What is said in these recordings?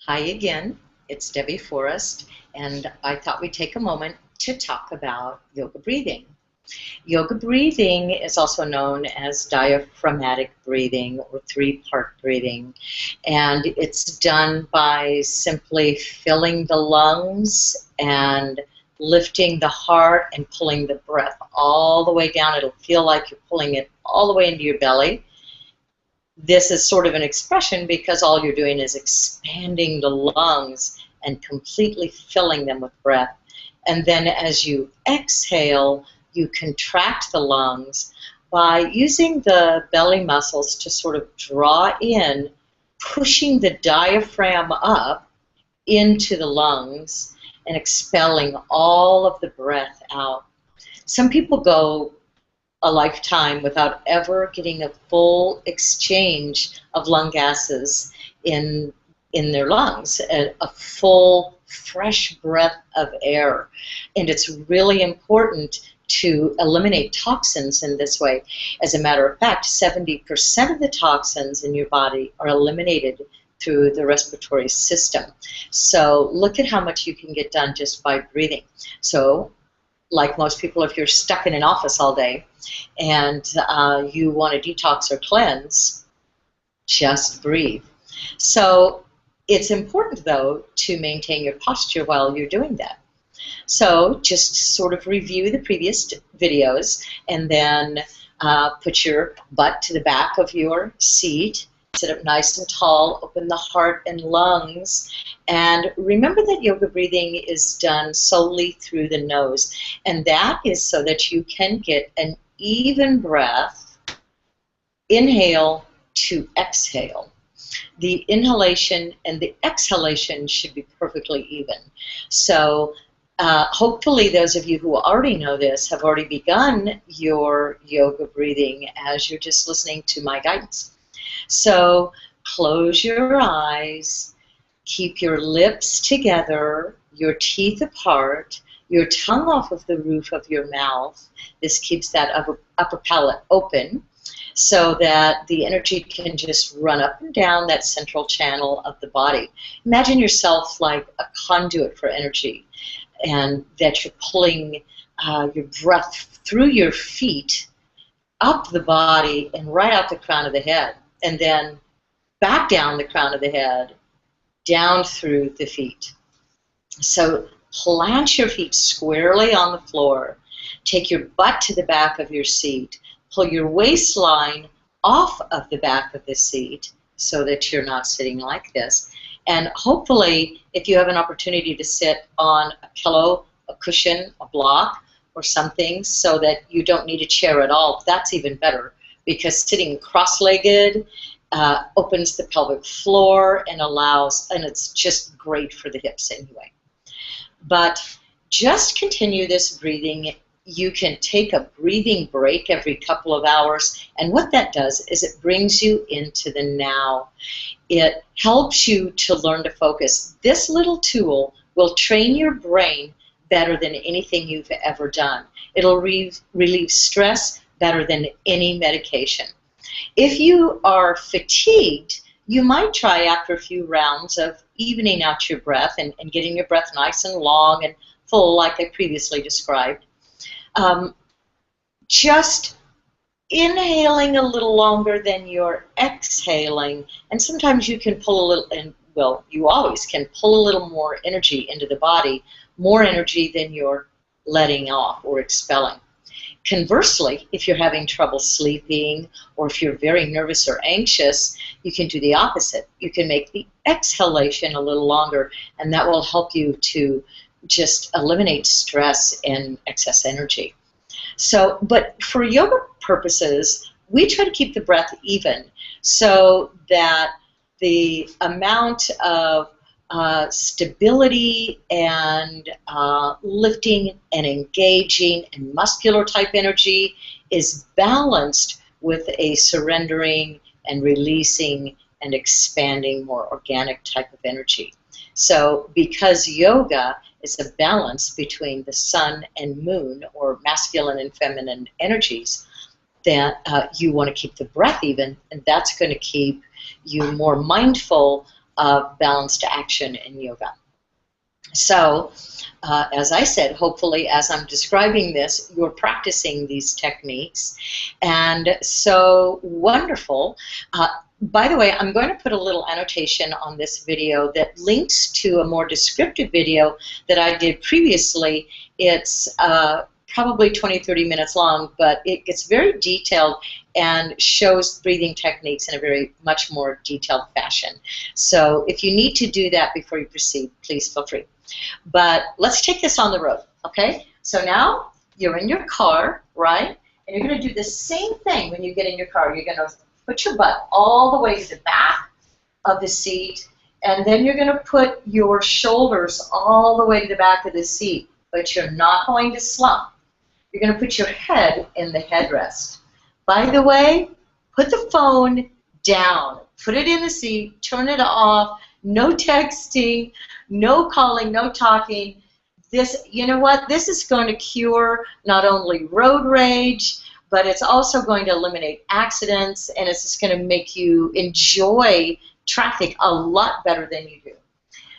Hi again, it's Debbie Forrestt, and I thought we'd take a moment to talk about yoga breathing. Yoga breathing is also known as diaphragmatic breathing or three-part breathing, and it's done by simply filling the lungs and lifting the heart and pulling the breath all the way down. It'll feel like you're pulling it all the way into your belly. This is sort of an expression because all you're doing is expanding the lungs and completely filling them with breath. And then as you exhale, you contract the lungs by using the belly muscles to sort of draw in, pushing the diaphragm up into the lungs and expelling all of the breath out. Some people go a lifetime without ever getting a full exchange of lung gases in their lungs, a full fresh breath of air. And it's really important to eliminate toxins in this way. As a matter of fact, 70% of the toxins in your body are eliminated through the respiratory system. So look at how much you can get done just by breathing. So like most people, if you're stuck in an office all day and you want to detox or cleanse, just breathe. So it's important, though, to maintain your posture while you're doing that. So just sort of review the previous videos and then put your butt to the back of your seat. Sit up nice and tall, open the heart and lungs, and remember that yoga breathing is done solely through the nose, and that is so that you can get an even breath, inhale to exhale. The inhalation and the exhalation should be perfectly even. So hopefully those of you who already know this have already begun your yoga breathing as you're just listening to my guidance. So close your eyes, keep your lips together, your teeth apart, your tongue off of the roof of your mouth. This keeps that upper palate open so that the energy can just run up and down that central channel of the body. Imagine yourself like a conduit for energy, and that you're pulling your breath through your feet, up the body, and right out the crown of the head. And then back down the crown of the head, down through the feet. So plant your feet squarely on the floor. Take your butt to the back of your seat. Pull your waistline off of the back of the seat so that you're not sitting like this. And hopefully, if you have an opportunity to sit on a pillow, a cushion, a block, or something so that you don't need a chair at all, that's even better, because sitting cross-legged opens the pelvic floor and it's just great for the hips anyway. But just continue this breathing. You can take a breathing break every couple of hours, and what that does is it brings you into the now. It helps you to learn to focus. This little tool will train your brain better than anything you've ever done. It'll relieve stress better than any medication. If you are fatigued, you might try after a few rounds of evening out your breath and getting your breath nice and long and full like I previously described. Just inhaling a little longer than you're exhaling, and sometimes you can pull a little, and well, you always can pull a little more energy into the body, more energy than you're letting off or expelling. Conversely, if you're having trouble sleeping or if you're very nervous or anxious, you can do the opposite. You can make the exhalation a little longer, and that will help you to just eliminate stress and excess energy. So, but for yoga purposes, we try to keep the breath even so that the amount of stability and lifting and engaging and muscular type energy is balanced with a surrendering and releasing and expanding more organic type of energy. So because yoga is a balance between the sun and moon, or masculine and feminine energies, that you want to keep the breath even, and that's going to keep you more mindful of balanced action in yoga. So, as I said, hopefully as I'm describing this, you're practicing these techniques. And so wonderful. By the way, I'm going to put a little annotation on this video that links to a more descriptive video that I did previously. It's probably 20-30 minutes long, but it gets very detailed and shows breathing techniques in a very much more detailed fashion. So if you need to do that before you proceed, please feel free. But let's take this on the road, okay? So now you're in your car, right? And you're going to do the same thing when you get in your car. You're going to put your butt all the way to the back of the seat, and then you're going to put your shoulders all the way to the back of the seat, but you're not going to slump. You're going to put your head in the headrest. By the way, put the phone down. Put it in the seat. Turn it off. No texting. No calling. No talking. This, you know what? This is going to cure not only road rage, but it's also going to eliminate accidents, and it's just going to make you enjoy traffic a lot better than you do.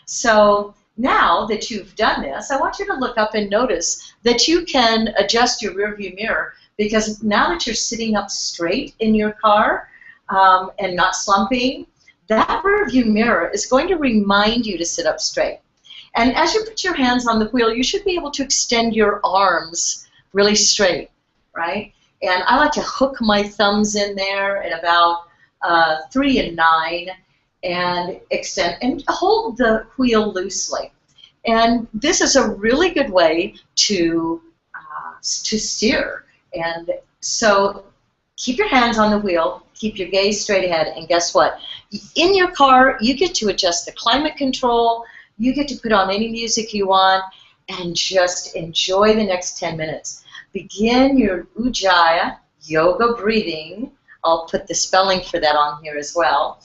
So now that you've done this, I want you to look up and notice that you can adjust your rearview mirror, because now that you're sitting up straight in your car and not slumping, that rearview mirror is going to remind you to sit up straight. And as you put your hands on the wheel, you should be able to extend your arms really straight, right? And I like to hook my thumbs in there at about 3 and 9 and extend and hold the wheel loosely. And this is a really good way to steer. And so keep your hands on the wheel, keep your gaze straight ahead, and guess what? In your car, you get to adjust the climate control, you get to put on any music you want, and just enjoy the next 10 minutes. Begin your Ujjayi yoga breathing. I'll put the spelling for that on here as well.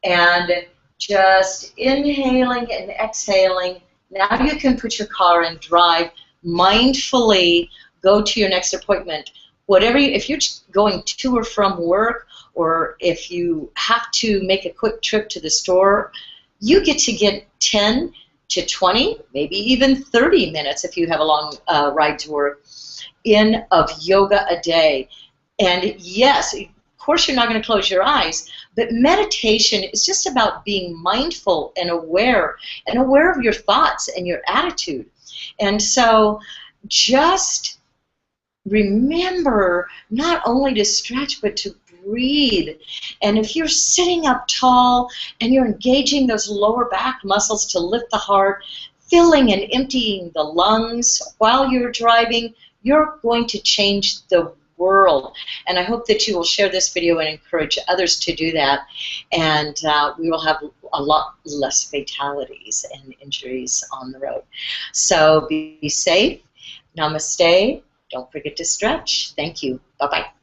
And just inhaling and exhaling. Now you can put your car in drive, mindfully go to your next appointment. Whatever you, if you're going to or from work, or if you have to make a quick trip to the store, you get to get 10 to 20, maybe even 30 minutes if you have a long ride to work of yoga a day. And yes, of course you're not going to close your eyes, but meditation is just about being mindful and aware of your thoughts and your attitude. And so just remember not only to stretch, but to breathe. And if you're sitting up tall and you're engaging those lower back muscles to lift the heart, filling and emptying the lungs while you're driving, you're going to change the world. And I hope that you will share this video and encourage others to do that. And we will have a lot less fatalities and injuries on the road. So be safe. Namaste. Don't forget to stretch. Thank you. Bye-bye.